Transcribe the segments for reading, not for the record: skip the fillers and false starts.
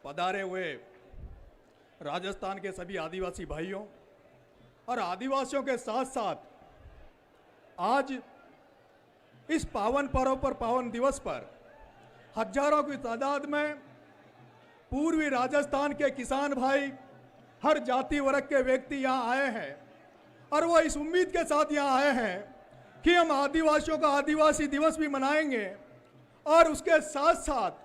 पधारे हुए राजस्थान के सभी आदिवासी भाइयों और आदिवासियों के साथ साथ आज इस पावन पर्व पर, पावन दिवस पर हजारों की तादाद में पूर्वी राजस्थान के किसान भाई, हर जाति वर्ग के व्यक्ति यहाँ आए हैं और वो इस उम्मीद के साथ यहाँ आए हैं कि हम आदिवासियों का आदिवासी दिवस भी मनाएंगे और उसके साथ साथ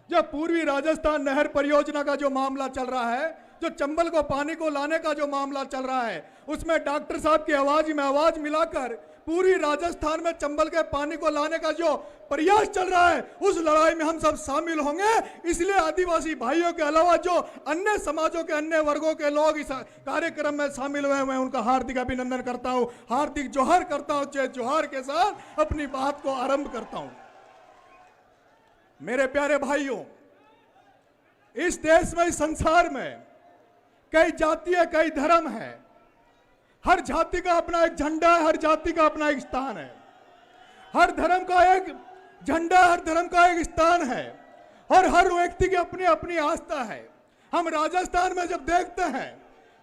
जो पूर्वी राजस्थान नहर परियोजना का जो मामला चल रहा है, जो चंबल को पानी को लाने का जो मामला चल रहा है, उसमें डॉक्टर साहब की आवाज में आवाज मिलाकर पूरी राजस्थान में चंबल के पानी को लाने का जो प्रयास चल रहा है, उस लड़ाई में हम सब शामिल होंगे। इसलिए आदिवासी भाइयों के अलावा जो अन्य समाजों के अन्य वर्गों के लोग इस कार्यक्रम में शामिल हुए, मैं उनका हार्दिक अभिनंदन करता हूं, हार्दिक जोहार करता हूं। जय जोहार के साथ अपनी बात को आरंभ करता हूं। मेरे प्यारे भाइयों, इस देश में, इस संसार में कई जातियां, कई धर्म है। हर जाति का अपना एक झंडा है, हर जाति का अपना एक स्थान है। हर धर्म का एक झंडा, हर धर्म का एक स्थान है और हर व्यक्ति की अपनी अपनी आस्था है। हम राजस्थान में जब देखते हैं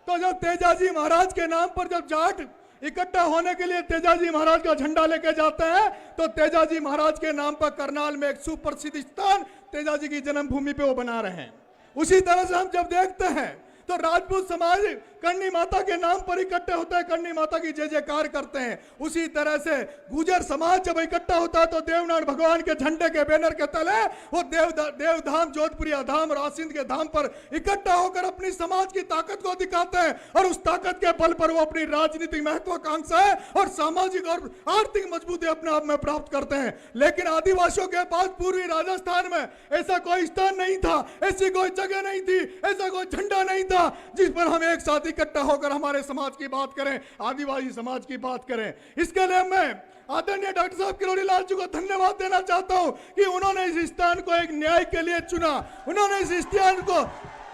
तो जब तेजाजी महाराज के नाम पर जब जाट इकट्ठा होने के लिए तेजाजी महाराज का झंडा लेके जाते हैं, तो तेजाजी महाराज के नाम पर करनाल में एक सुप्रसिद्ध स्थान तेजाजी की जन्मभूमि पे वो बना रहे हैं। उसी तरह से हम जब देखते हैं तो राजपूत समाज करनी माता के नाम पर इकट्ठे होता है, करनी माता की जय जयकार करते हैं। उसी तरह से गुजर समाज जब इकट्ठा होता है तो देवनारायण भगवान के झंडे के बैनर के तले वो देवधाम, जोधपुरिया धाम, रासिंद के धाम पर इकट्ठा होकर अपनी समाज की ताकत को दिखाते हैं और उस ताकत के बल पर वो अपनी राजनीतिक महत्वाकांक्षा है और सामाजिक और आर्थिक मजबूती अपने आप में प्राप्त करते हैं। लेकिन आदिवासियों के पास पूर्वी राजस्थान में ऐसा कोई स्थान नहीं था, ऐसी कोई जगह नहीं थी, ऐसा कोई झंडा नहीं था जिस पर हम एक साथ इकट्ठा होकर हमारे समाज की बात करें, आदिवासी समाज की बात करें। इसके लिए मैं आदरणीय डॉक्टर साहब किरोड़ी लाल जी को धन्यवाद देना चाहता हूं कि उन्होंने इस स्थान को एक न्याय के लिए चुना। उन्होंने इस स्थान को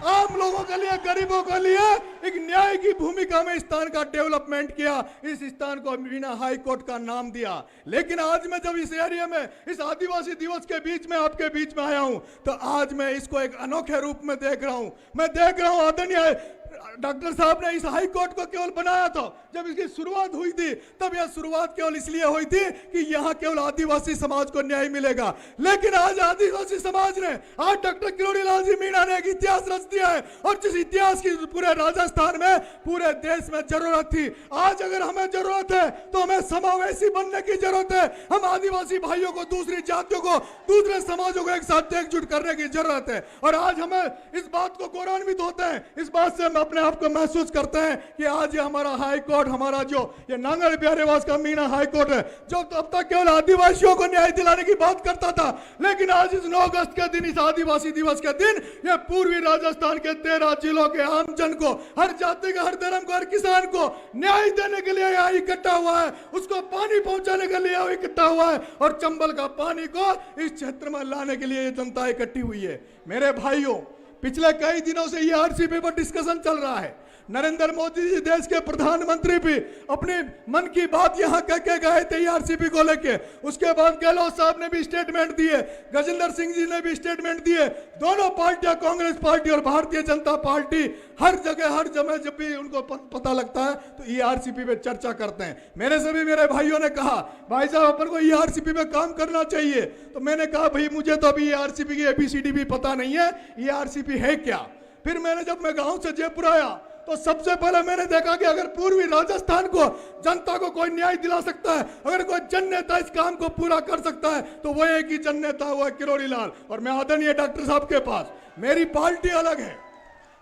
आम लोगों के लिए, गरीबों के लिए एक न्याय की भूमिका में स्थान का डेवलपमेंट किया। इस स्थान को मीना हाई कोर्ट का नाम दिया। लेकिन आज मैं जब इस एरिया में, इस आदिवासी दिवस के बीच में, आपके बीच में आया हूं, तो आज मैं इसको एक अनोखे रूप में देख रहा हूं। मैं देख रहा हूं आदरणीय डॉक्टर साहब ने इस हाई कोर्ट को केवल बनाया था, जब इसकी शुरुआत हुई थी तब यह शुरुआत केवल इसलिए हुई थी कि यहां केवल आदिवासी समाज को न्याय मिलेगा। लेकिन आज आदिवासी समाज ने, आज डॉक्टर किरोड़ी लाल जी मीणा ने एक इतिहास रच दिया है और जिस इतिहास की पूरे राजस्थान में, पूरे देश में जरूरत थी, आज अगर हमें जरूरत है तो हमें समावेशी बनने की जरूरत है। हम आदिवासी भाइयों को, दूसरी जातियों को, दूसरे समाजों को एक साथ एकजुट करने की जरूरत है। और आज हमें इस बात को गौरवान्वित होते हैं, इस बात से हम अपने आप को महसूस करते हैं कि आज ये हमारा हाई कोर्ट, हमारा जो ये नांगल प्यारेवास का मीणा हाई कोर्ट है, जो अब तक केवल आदिवासियों को न्याय दिलाने की बात करता था, लेकिन आज इस 9 अगस्त के दिन, इस आदिवासी दिवस के दिन, ये पूर्वी राजस्थान के 13 जिलों के आम जन को, हर जाति का, हर धर्म को, हर किसान को न्याय देने के लिए यहाँ इकट्ठा हुआ है, उसको पानी पहुंचाने के लिए इकट्ठा हुआ है और चंबल का पानी को इस क्षेत्र में लाने के लिए जनता इकट्ठी हुई है। मेरे भाइयों, पिछले कई दिनों से ये आरसीपी पर डिस्कशन चल रहा है। नरेंद्र मोदी जी, देश के प्रधानमंत्री, भी अपने मन की बात यहां कह के गए थे आरसीपी को लेके। उसके बाद गहलोत साहब ने भी स्टेटमेंट दिए, गजेंद्र सिंह जी ने भी स्टेटमेंट दिए। दोनों पार्टियां, कांग्रेस पार्टी और भारतीय जनता पार्टी, हर जगह, हर जगह जब भी उनको पता लगता है तो ईआरसीपी पे चर्चा करते हैं। मेरे सभी मेरे भाइयों ने कहा, भाई साहब अपन को ईआरसीपी पे काम करना चाहिए। तो मैंने कहा, भाई मुझे तो अभी ईआरसीपी की ABCD भी पता नहीं है, ईआरसीपी है क्या। फिर मैंने, जब मैं गांव से जयपुर आया तो सबसे पहले मैंने देखा कि अगर पूर्वी राजस्थान को, जनता को कोई न्याय दिला सकता है, अगर कोई जन नेता इस काम को पूरा कर सकता है, तो वो एक ही जन नेता हुआ किरोड़ी लाल। और मैं आदरणीय डॉक्टर साहब के पास, मेरी पार्टी अलग है,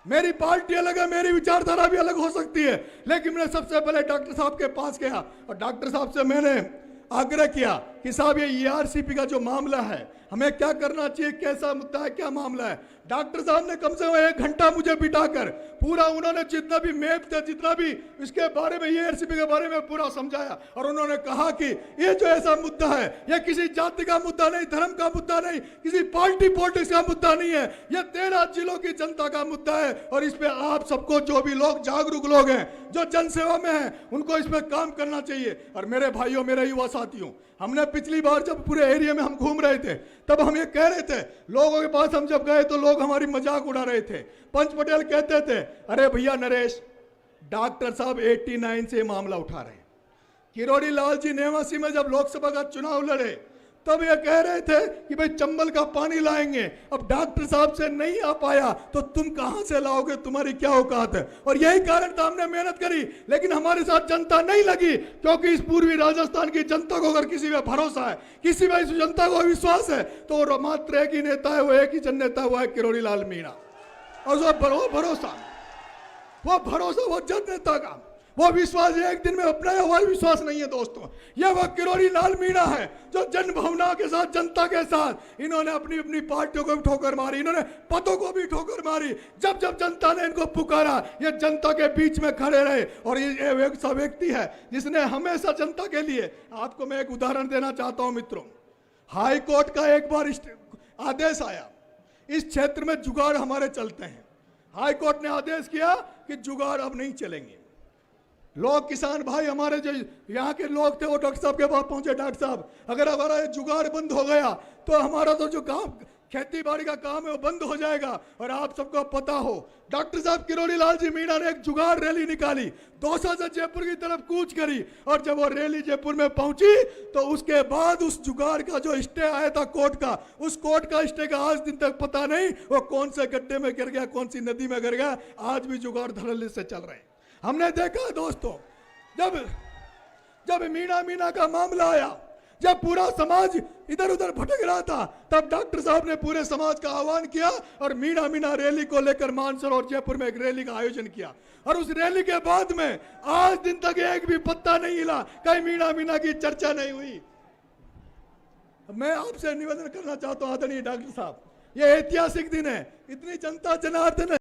मेरी पार्टी अलग है, मेरी विचारधारा भी अलग हो सकती है, लेकिन मैंने सबसे पहले डॉक्टर साहब के पास गया और डॉक्टर साहब से मैंने आग्रह किया कि साहब ये ईआरसीपी का जो मामला है, हमें क्या करना चाहिए, कैसा मुद्दा है, क्या मामला है। डॉक्टर साहब ने कम से कम 1 घंटा मुझे बिठाकर पूरा, उन्होंने जितना भी मैप था, जितना भी इसके बारे में, ईआरसीपी के बारे में पूरा समझाया और उन्होंने कहा कि ये जो ऐसा मुद्दा है, ये किसी जाति का मुद्दा नहीं, धर्म का मुद्दा नहीं, किसी पार्टी पॉलिटिक्स का मुद्दा नहीं है, ये 13 जिलों की जनता का मुद्दा है और इस पे आप सबको, जो भी लोग जागरूक लोग हैं, जो जनसेवा में हैं, उनको इस पे काम करना चाहिए। और मेरे भाइयों, मेरे युवा साथियों, हमने पिछली बार जब पूरे एरिया में हम घूम रहे थे तब हम ये कह रहे थे, लोगों के पास हम जब गए तो लोग हमारी मजाक उड़ा रहे थे। पंच पटेल कहते थे, अरे भैया नरेश, डॉक्टर साहब 89 से मामला उठा रहे हैं। किरोड़ी लाल जी नेवासी में जब लोकसभा का चुनाव लड़े तब ये कह रहे थे कि भाई चंबल का पानी लाएंगे। अब डॉक्टर साहब से नहीं आ पाया तो तुम कहां से लाओगे, तुम्हारी क्या औकात है। और यही कारण था हमने मेहनत करी, लेकिन हमारे साथ जनता नहीं लगी, क्योंकि इस पूर्वी राजस्थान की जनता को अगर किसी पे भरोसा है, किसी पे इस जनता को विश्वास है, तो वो मात्र एक ही नेता है, वो एक ही जन नेता है, वो है किरोड़ी लाल मीणा। और वो भरोसा वो जन नेता का वो विश्वास एक दिन में अपनाया हुआ विश्वास नहीं है दोस्तों। यह वह किरोड़ी लाल मीणा है जो जन भावना के साथ, जनता के साथ, इन्होंने अपनी अपनी पार्टियों को भी ठोकर मारी, इन्होंने पदों को भी ठोकर मारी। जब जब जनता ने इनको पुकारा, ये जनता के बीच में खड़े रहे। और ये एक सा व्यक्ति है जिसने हमेशा जनता के लिए, आपको मैं एक उदाहरण देना चाहता हूं मित्रों। हाई कोर्ट का एक बार आदेश आया, इस क्षेत्र में जुगाड़ हमारे चलते हैं। हाई कोर्ट ने आदेश किया कि जुगाड़ अब नहीं चलेंगे। लोग, किसान भाई हमारे जो यहाँ के लोग थे, वो डॉक्टर साहब के पास पहुंचे, डॉक्टर साहब अगर हमारा ये जुगाड़ बंद हो गया तो हमारा तो जो काम, खेती बाड़ी का काम है, वो बंद हो जाएगा। और आप सबको पता हो, डॉक्टर साहब किरोड़ी लाल जी मीणा ने एक जुगाड़ रैली निकाली, दौसा से जयपुर की तरफ कूच करी। और जब वो रैली जयपुर में पहुंची तो उसके बाद उस जुगाड़ का जो स्टे आया था कोर्ट का, उस कोर्ट का स्टे का आज दिन तक पता नहीं वो कौन से गड्ढे में गिर गया, कौन सी नदी में गिर गया। आज भी जुगाड़ धड़ल्ले से चल रहे हैं। हमने देखा दोस्तों, जब मीणा का मामला आया, जब पूरा समाज इधर उधर भटक रहा था, तब डॉक्टर साहब ने पूरे समाज का आह्वान किया और मीणा रैली को लेकर मानसर और जयपुर में एक रैली का आयोजन किया। और उस रैली के बाद में आज दिन तक एक भी पत्ता नहीं हिला, कहीं मीणा की चर्चा नहीं हुई। मैं आपसे निवेदन करना चाहता हूं आदरणीय डॉक्टर साहब, ये ऐतिहासिक दिन है, इतनी जनता जनार्दन